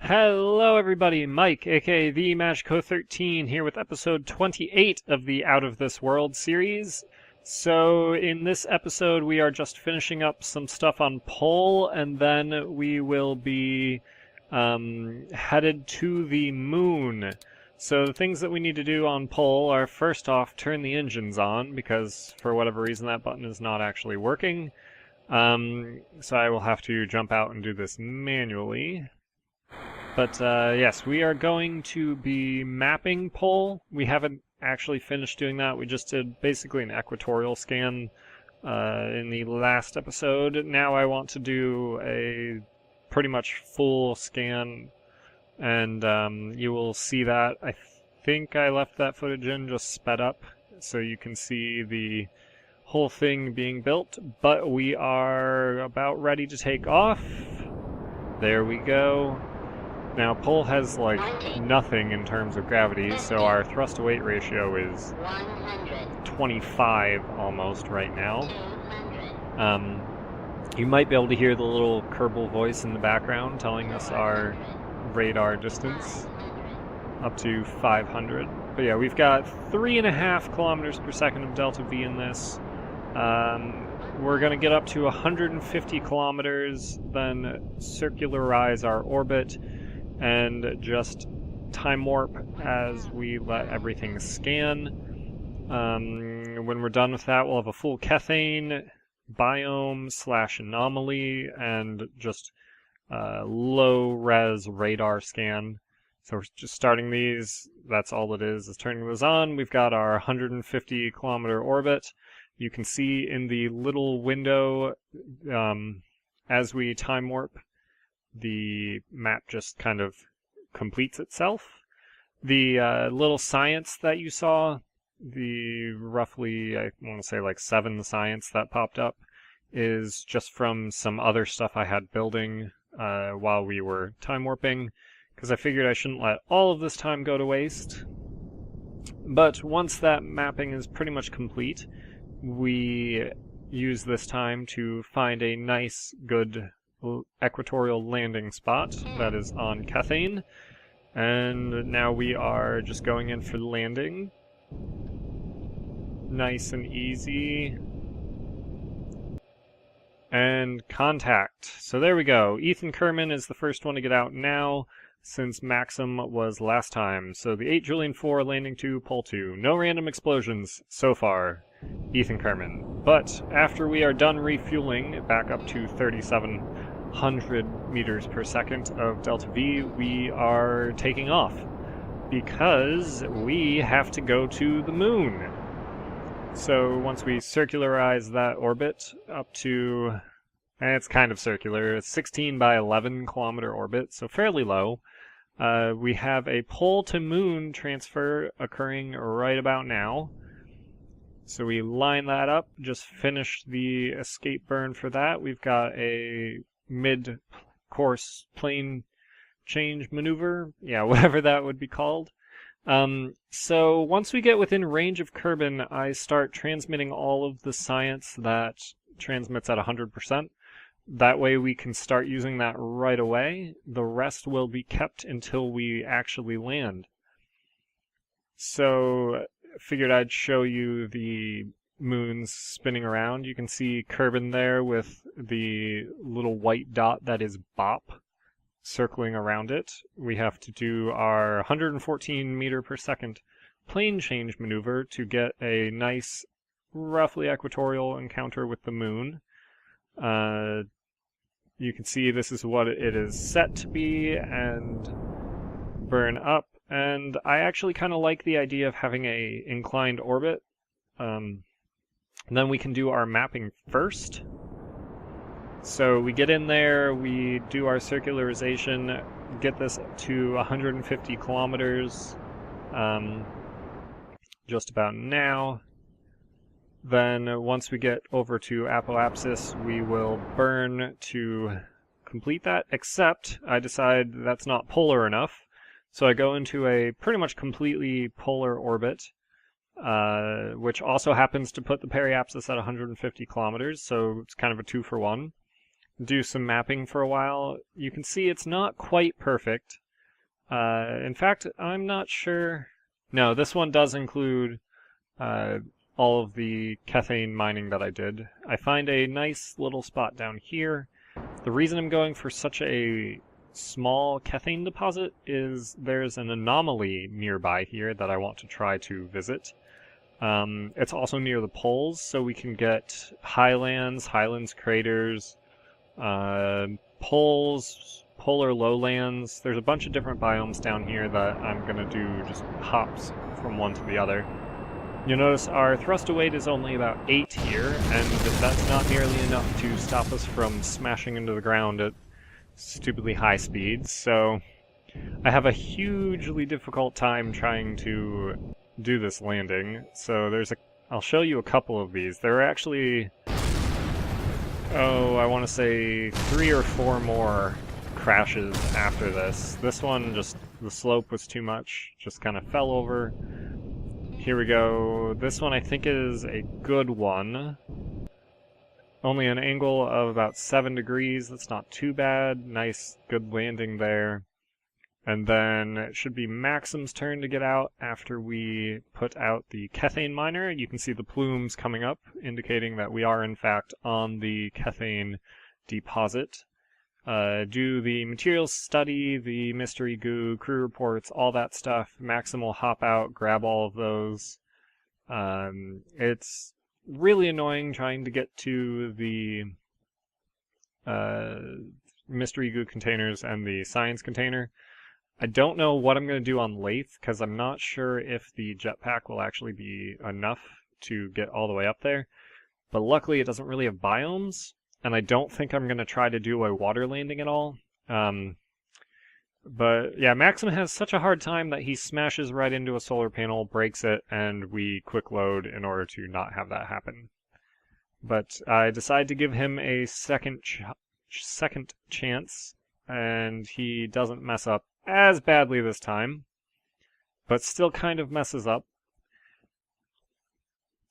Hello everybody, Mike, aka the Magico13, here with episode 28 of the Out of This World series. So in this episode we are just finishing up some stuff on Pol, and then we will be headed to the moon. So the things that we need to do on Pol are, first off, turn the engines on, because for whatever reason that button is not actually working. So I will have to jump out and do this manually. But yes, we are going to be mapping Pol. We haven't actually finished doing that. We just did basically an equatorial scan in the last episode. Now I want to do a pretty much full scan, and you will see that. I think I left that footage in just sped up, so you can see the whole thing being built. But we are about ready to take off. There we go. Now, Pol has, like, nothing in terms of gravity, so our thrust-to-weight ratio is 25 almost right now. You might be able to hear the little Kerbal voice in the background telling us our radar distance, up to 500. But yeah, we've got 3.5 kilometers per second of delta V in this. We're going to get up to 150 kilometers, then circularize our orbit, and just time warp as we let everything scan. When we're done with that, we'll have a full Kethane, biome / anomaly, and just low-res radar scan. So we're just starting these. That's all it is turning those on. We've got our 150 kilometer orbit. You can see in the little window, as we time warp, the map just kind of completes itself. The little science that you saw, the roughly, I want to say like 7 science that popped up, is just from some other stuff I had building while we were time warping, because I figured I shouldn't let all of this time go to waste. But once that mapping is pretty much complete, we use this time to find a nice, good equatorial landing spot that is on Kethane, and now we are just going in for the landing. Nice and easy. And contact. So there we go. Ethan Kerman is the first one to get out now, since Maxim was last time. So the 8 Joolian 4 landing to Pol 2. No random explosions so far. Ethan Kerman. But after we are done refueling back up to 3,700 meters per second of delta V, we are taking off because we have to go to the moon. So once we circularize that orbit up to, it's kind of circular, it's 16 by 11 kilometer orbit, so fairly low. We have a Pol to moon transfer occurring right about now. So we line that up, just finish the escape burn for that. We've got a mid-course plane change maneuver. Yeah, whatever that would be called. So once we get within range of Kerbin, I start transmitting all of the science that transmits at 100%. That way we can start using that right away. The rest will be kept until we actually land. So figured I'd show you the moons spinning around. You can see Kerbin there with the little white dot that is BOP circling around it. We have to do our 114 meter per second plane change maneuver to get a nice, roughly equatorial encounter with the moon. You can see this is what it is set to be, and burn up. And I actually kind of like the idea of having a inclined orbit. Then we can do our mapping first. So we get in there, we do our circularization, get this to 150 kilometers just about now. Then once we get over to apoapsis, we will burn to complete that, except I decide that's not polar enough. So I go into a pretty much completely polar orbit, which also happens to put the periapsis at 150 kilometers, so it's kind of a 2-for-1. do some mapping for a while, you can see it's not quite perfect. In fact, I'm not sure. No, this one does include all of the Kethane mining that I did. I find a nice little spot down here. The reason I'm going for such a small Kethane deposit is there's an anomaly nearby here that I want to try to visit. It's also near the poles, so we can get highlands craters, poles, polar lowlands. There's a bunch of different biomes down here that I'm going to do just hops from one to the other. You'll notice our thrust to weight is only about 8 here, and that's not nearly enough to stop us from smashing into the ground at stupidly high speeds, so I have a hugely difficult time trying to do this landing. So I'll show you a couple of these. There are actually, I want to say 3 or 4 more crashes after this. This one, just the slope was too much, just kind of fell over. Here we go. This one I think is a good one. Only an angle of about 7 degrees. That's not too bad. Nice, good landing there. And then it should be Maxim's turn to get out after we put out the Kethane miner. You can see the plumes coming up, indicating that we are in fact on the Kethane deposit. Do the materials study, the mystery goo, crew reports, all that stuff. Maxim will hop out, grab all of those. It's really annoying trying to get to the mystery goo containers and the science container. I don't know what I'm going to do on Lathe, because I'm not sure if the jetpack will actually be enough to get all the way up there. But luckily it doesn't really have biomes, and I don't think I'm going to try to do a water landing at all. But yeah, Maxim has such a hard time that he smashes right into a solar panel, breaks it, and we quick load in order to not have that happen. But I decide to give him a second chance, and he doesn't mess up as badly this time, but still kind of messes up.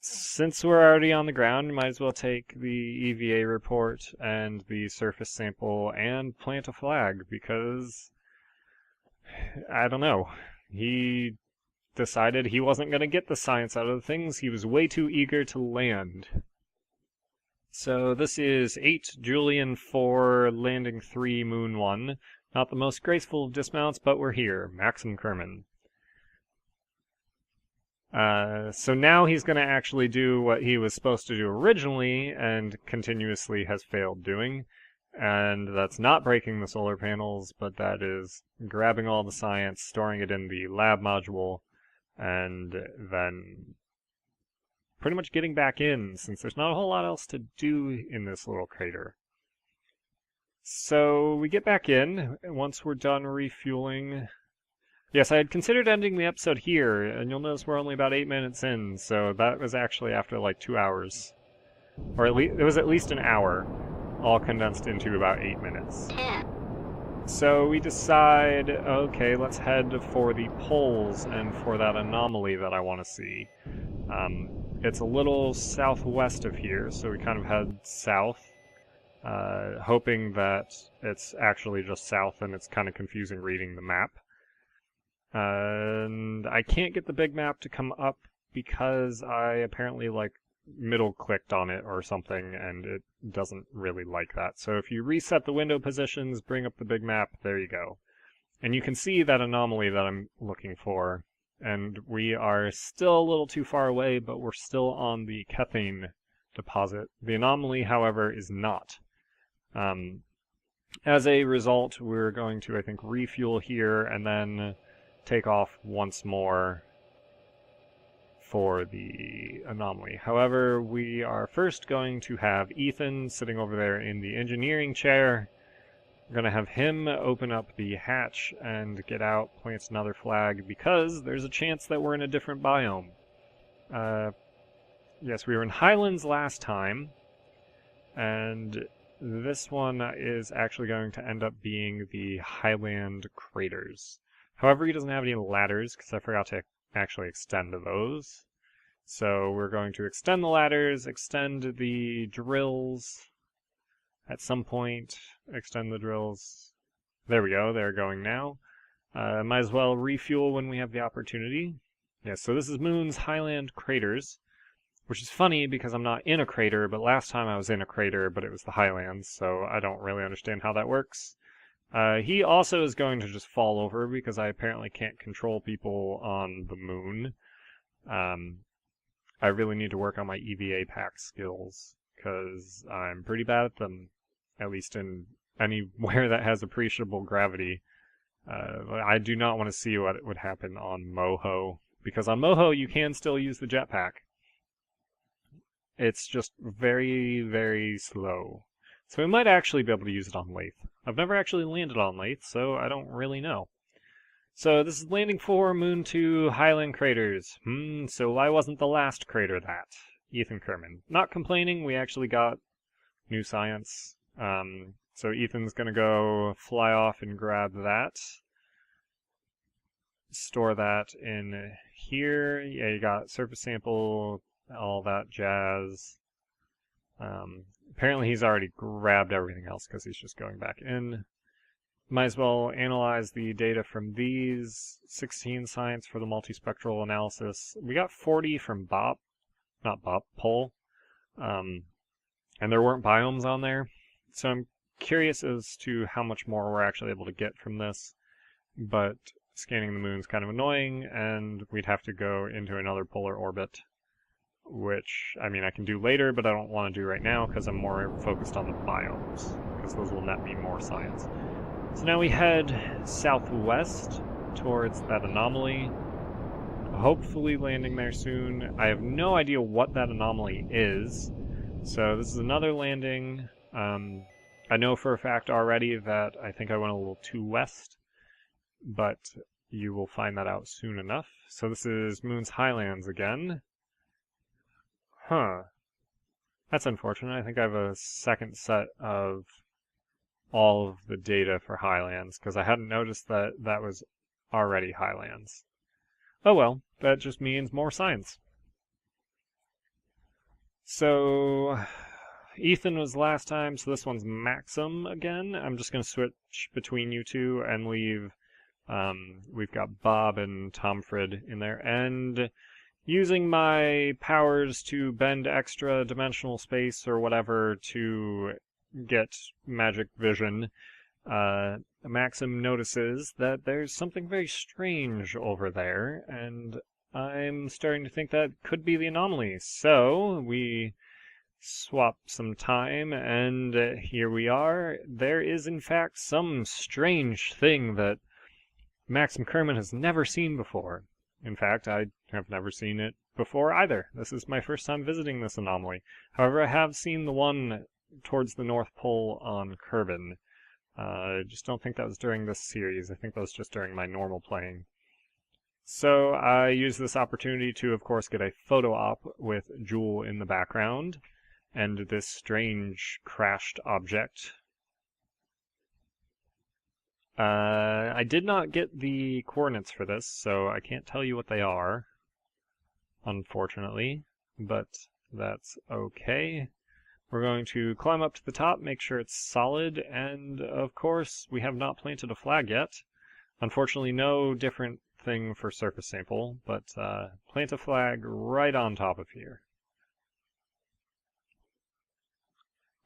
Since we're already on the ground, might as well take the EVA report and the surface sample and plant a flag, because I don't know. He decided he wasn't going to get the science out of things. He was way too eager to land. So this is 8 Joolian 4, landing 3, moon 1. Not the most graceful of dismounts, but we're here. Maxim Kerman. So now he's going to actually do what he was supposed to do originally and continuously has failed doing. And that's not breaking the solar panels, but that is grabbing all the science, storing it in the lab module, and then pretty much getting back in, since there's not a whole lot else to do in this little crater. So we get back in once we're done refueling. Yes, I had considered ending the episode here, and you'll notice we're only about 8 minutes in, so that was actually after like 2 hours. Or at least it was at least an hour, all condensed into about 8 minutes. So we decide, okay, let's head for the poles and for that anomaly that I want to see. It's a little southwest of here, so we kind of head south, hoping that it's actually just south and it's kind of confusing reading the map. And I can't get the big map to come up because I apparently middle clicked on it or something, and it doesn't really like that. So if you reset the window positions, bring up the big map, there you go. And you can see that anomaly that I'm looking for. And we are still a little too far away, but we're still on the Kethane deposit. The anomaly, however, is not. As a result, we're going to, I think, refuel here and then take off once more for the anomaly. However, we are first going to have Ethan sitting over there in the engineering chair. We're going to have him open up the hatch and get out, plant another flag, because there's a chance that we're in a different biome. Yes, we were in Highlands last time, and this one is actually going to end up being the Highland Craters. However, he doesn't have any ladders, because I forgot to actually extend those. So we're going to extend the ladders, extend the drills, at some point extend the drills. There we go, they're going now. Might as well refuel when we have the opportunity. Yeah, so this is Moon's Highland Craters, which is funny because I'm not in a crater, but last time I was in a crater, but it was the Highlands, so I don't really understand how that works. He also is going to just fall over because I apparently can't control people on the moon. I really need to work on my EVA pack skills because I'm pretty bad at them, at least in anywhere that has appreciable gravity. I do not want to see what would happen on Moho, because on Moho you can still use the jetpack. It's just very, very slow. So we might actually be able to use it on Lathe. I've never actually landed on Lathe, so I don't really know. So this is landing 4, Moon 2, Highland Craters. So why wasn't the last crater that? Ethan Kerman. Not complaining, we actually got new science. So Ethan's gonna go fly off and grab that. Store that in here. Yeah, you got surface sample, all that jazz. Apparently he's already grabbed everything else because he's just going back in. Might as well analyze the data from these. 16 science for the multispectral analysis. We got 40 from Pol. And there weren't biomes on there. So I'm curious as to how much more we're actually able to get from this. But scanning the moon's kind of annoying, and we'd have to go into another polar orbit. Which, I mean, I can do later, but I don't want to do right now because I'm more focused on the biomes, because those will net me more science. So now we head southwest towards that anomaly, hopefully landing there soon. I have no idea what that anomaly is, so this is another landing. I know for a fact already that I think I went a little too west, but you will find that out soon enough. So this is Moon's Highlands again. Huh. That's unfortunate. I think I have a second set of all of the data for Highlands, because I hadn't noticed that that was already Highlands. Oh well, that just means more science. So, Ethan was last time, so this one's Maxim again. I'm just going to switch between you two and leave, we've got Bob and Tomfred in there, and using my powers to bend extra dimensional space or whatever to get magic vision, Maxim notices that there's something very strange over there, and I'm starting to think that could be the anomaly. So we swap some time, and here we are. There is in fact some strange thing that Maxim Kerman has never seen before. In fact, I have never seen it before either. This is my first time visiting this anomaly. However, I have seen the one towards the North Pole on Kerbin. I just don't think that was during this series. I think that was just during my normal playing. So I use this opportunity to, of course, get a photo op with Jewel in the background and this strange crashed object. I did not get the coordinates for this, so I can't tell you what they are, unfortunately, but that's okay. We're going to climb up to the top, make sure it's solid, and of course, we have not planted a flag yet. Unfortunately, no different thing for surface sample, but plant a flag right on top of here.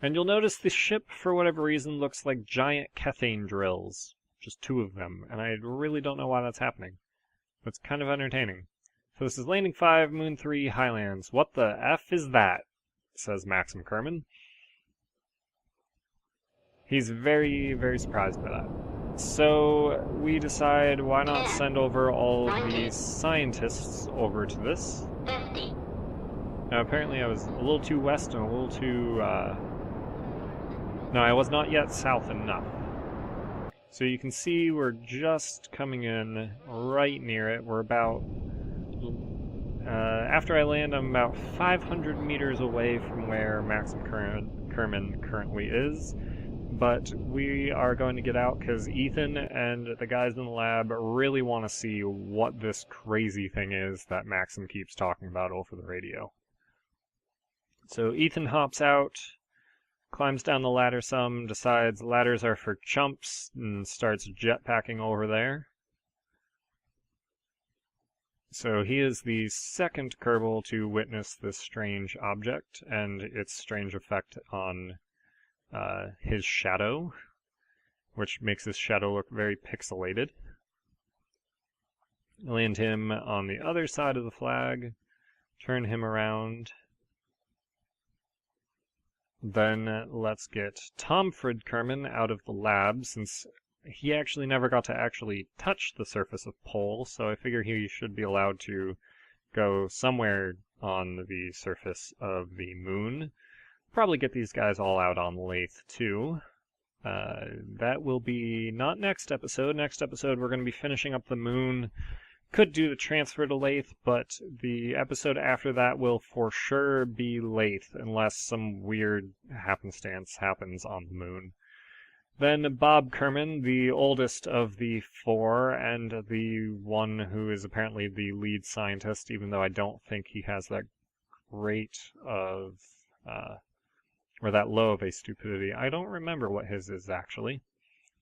And you'll notice the ship, for whatever reason, looks like giant Kethane drills. Just 2 of them, and I really don't know why that's happening. But it's kind of entertaining. So this is Landing 5, Moon 3, Highlands. What the F is that? Says Maxim Kerman. He's very, very surprised by that. So we decide, why not send over all of the scientists over to this? Now apparently I was a little too west and a little too... No, I was not yet south enough. So you can see we're just coming in right near it. We're about... after I land, I'm about 500 meters away from where Maxim Kerman currently is. But we are going to get out because Ethan and the guys in the lab really want to see what this crazy thing is that Maxim keeps talking about over the radio. So Ethan hops out. climbs down the ladder some, decides ladders are for chumps, and starts jetpacking over there. So he is the second Kerbal to witness this strange object and its strange effect on his shadow, which makes his shadow look very pixelated. Land him on the other side of the flag, turn him around. Then let's get Tomfred Kerman out of the lab, since he actually never got to actually touch the surface of Pol, so I figure he should be allowed to go somewhere on the surface of the moon. Probably get these guys all out on Lathe too. That will be not next episode. Next episode we're going to be finishing up the moon. Could do the transfer to Lathe, but the episode after that will for sure be Lathe, unless some weird happenstance happens on the moon. Then Bob Kerman, the oldest of the four, and the one who is apparently the lead scientist, even though I don't think he has that great of, or that low of a stupidity. I don't remember what his is, actually.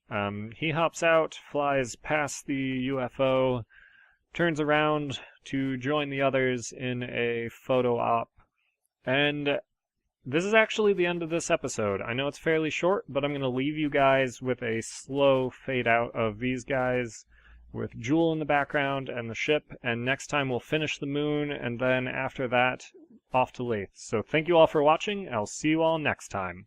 He hops out, flies past the UFO, turns around to join the others in a photo op, and this is actually the end of this episode. I know it's fairly short, but I'm going to leave you guys with a slow fade out of these guys with Jool in the background and the ship, and next time we'll finish the moon, and then after that, off to Lathe. So thank you all for watching. I'll see you all next time.